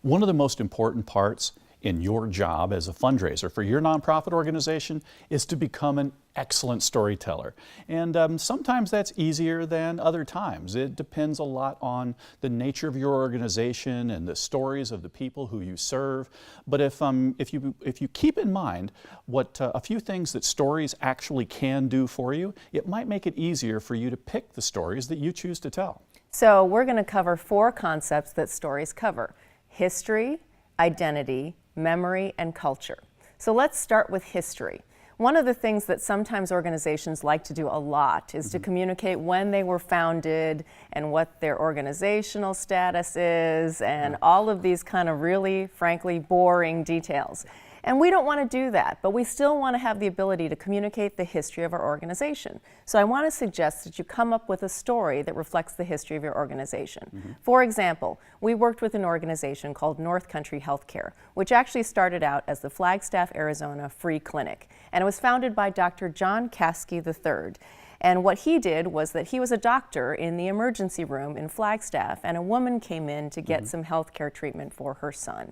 One of the most important parts in your job as a fundraiser for your nonprofit organization is to become an excellent storyteller. And sometimes that's easier than other times. It depends a lot on the nature of your organization and the stories of the people who you serve. But if you keep in mind what a few things that stories actually can do for you, it might make it easier for you to pick the stories that you choose to tell. So we're going to cover 4 concepts that stories cover: history, identity, memory, and culture. So let's start with history. One of the things that sometimes organizations like to do a lot is to communicate when they were founded and what their organizational status is and all of these kind of really, frankly, boring details. And we don't want to do that, but we still want to have the ability to communicate the history of our organization. So I want to suggest that you come up with a story that reflects the history of your organization. For example, we worked with an organization called North Country Healthcare, which actually started out as the Flagstaff, Arizona Free Clinic. And it was founded by Dr. John Caskey III. And what he did was that he was a doctor in the emergency room in Flagstaff, and a woman came in to get some healthcare treatment for her son.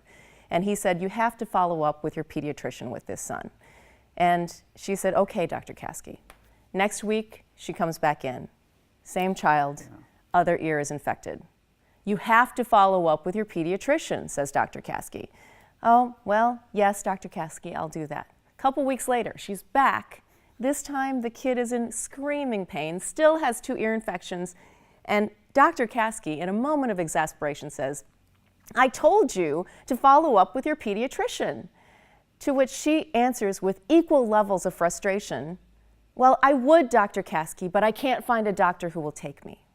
And he said, "You have to follow up with your pediatrician with this son." And she said, "Okay, Dr. Caskey." Next week, she comes back in. Same child, other ear is infected. "You have to follow up with your pediatrician," says Dr. Caskey. "Oh, well, yes, Dr. Caskey, I'll do that." A couple weeks later, she's back. This time, the kid is in screaming pain, still has 2 ear infections, and Dr. Caskey, in a moment of exasperation, says, "I told you to follow up with your pediatrician." To which she answers with equal levels of frustration, "Well, I would, Dr. Caskey, but I can't find a doctor who will take me."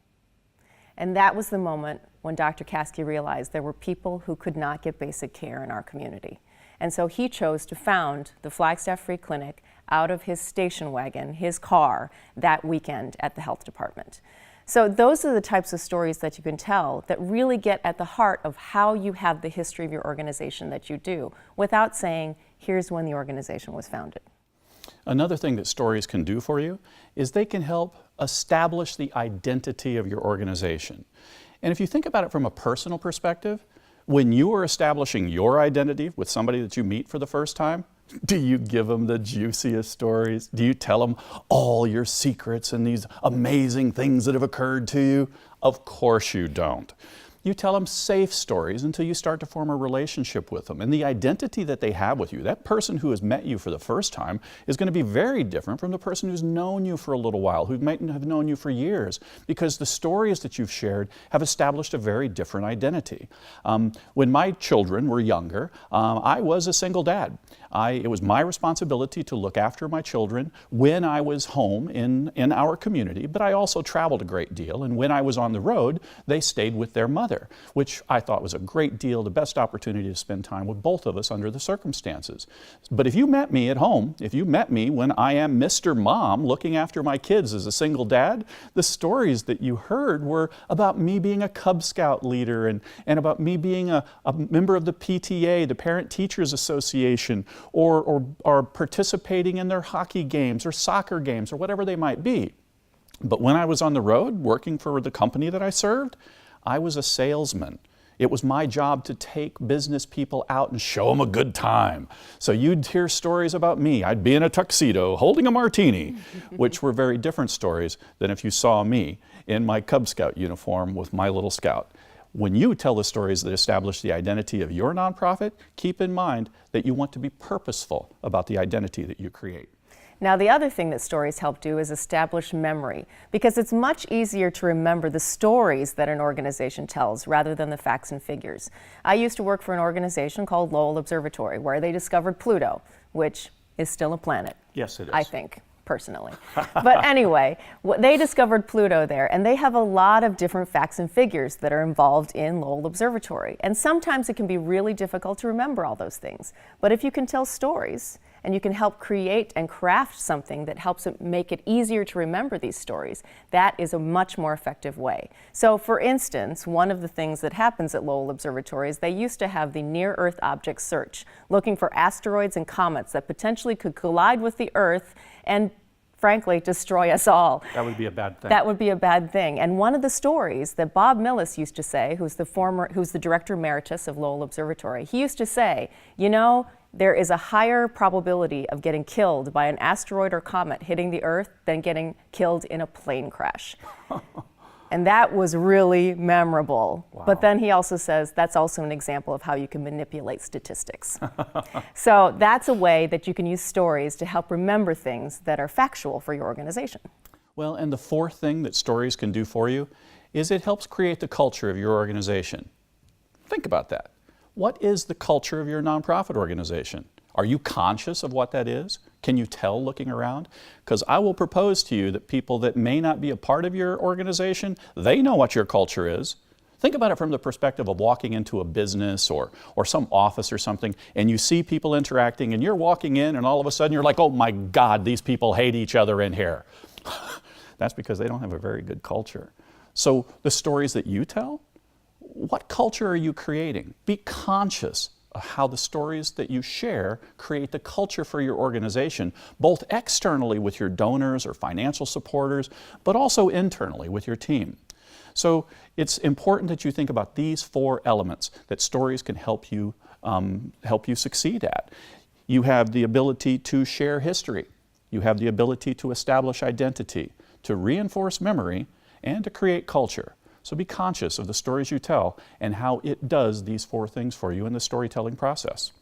And that was the moment when Dr. Caskey realized there were people who could not get basic care in our community. And so he chose to found the Flagstaff Free Clinic out of his station wagon, his car, that weekend at the health department. So those are the types of stories that you can tell that really get at the heart of how you have the history of your organization that you do, without saying, here's when the organization was founded. Another thing that stories can do for you is they can help establish the identity of your organization. And if you think about it from a personal perspective, when you are establishing your identity with somebody that you meet for the first time, do you give them the juiciest stories? Do you tell them all your secrets and these amazing things that have occurred to you? Of course you don't. You tell them safe stories until you start to form a relationship with them. And the identity that they have with you, that person who has met you for the first time, is going to be very different from the person who's known you for a little while, who might have known you for years, because the stories that you've shared have established a very different identity. When my children were younger, I was a single dad. It was my responsibility to look after my children when I was home in our community, but I also traveled a great deal, and when I was on the road, they stayed with their mother, which I thought was a great deal, the best opportunity to spend time with both of us under the circumstances. But if you met me at home, if you met me when I am Mr. Mom looking after my kids as a single dad, the stories that you heard were about me being a Cub Scout leader and about me being a member of the PTA, the Parent Teachers Association, or participating in their hockey games or soccer games or whatever they might be. But when I was on the road working for the company that I served, I was a salesman. It was my job to take business people out and show them a good time. So you'd hear stories about me. I'd be in a tuxedo holding a martini, which were very different stories than if you saw me in my Cub Scout uniform with my little scout. When you tell the stories that establish the identity of your nonprofit, keep in mind that you want to be purposeful about the identity that you create. Now, the other thing that stories help do is establish memory, because it's much easier to remember the stories that an organization tells rather than the facts and figures. I used to work for an organization called Lowell Observatory, where they discovered Pluto, which is still a planet. Yes, it is. I think, personally. But anyway, they discovered Pluto there, and they have a lot of different facts and figures that are involved in Lowell Observatory. And sometimes it can be really difficult to remember all those things. But if you can tell stories, and you can help create and craft something that helps it make it easier to remember these stories, that is a much more effective way. So for instance, one of the things that happens at Lowell Observatory is they used to have the Near-Earth Object Search, looking for asteroids and comets that potentially could collide with the Earth and frankly, destroy us all. That would be a bad thing. That would be a bad thing. And one of the stories that Bob Millis used to say, who's the director emeritus of Lowell Observatory, he used to say, you know, there is a higher probability of getting killed by an asteroid or comet hitting the Earth than getting killed in a plane crash. And that was really memorable. Wow. But then he also says that's also an example of how you can manipulate statistics. So that's a way that you can use stories to help remember things that are factual for your organization. Well, and the fourth thing that stories can do for you is it helps create the culture of your organization. Think about that. What is the culture of your nonprofit organization? Are you conscious of what that is? Can you tell looking around? Because I will propose to you that people that may not be a part of your organization, they know what your culture is. Think about it from the perspective of walking into a business or some office or something, and you see people interacting, and you're walking in, and all of a sudden you're like, oh my God, these people hate each other in here. That's because they don't have a very good culture. So the stories that you tell, what culture are you creating? Be conscious of how the stories that you share create the culture for your organization, both externally with your donors or financial supporters, but also internally with your team. So it's important that you think about these four elements that stories can help you succeed at. You have the ability to share history. You have the ability to establish identity, to reinforce memory, and to create culture. So be conscious of the stories you tell and how it does these four things for you in the storytelling process.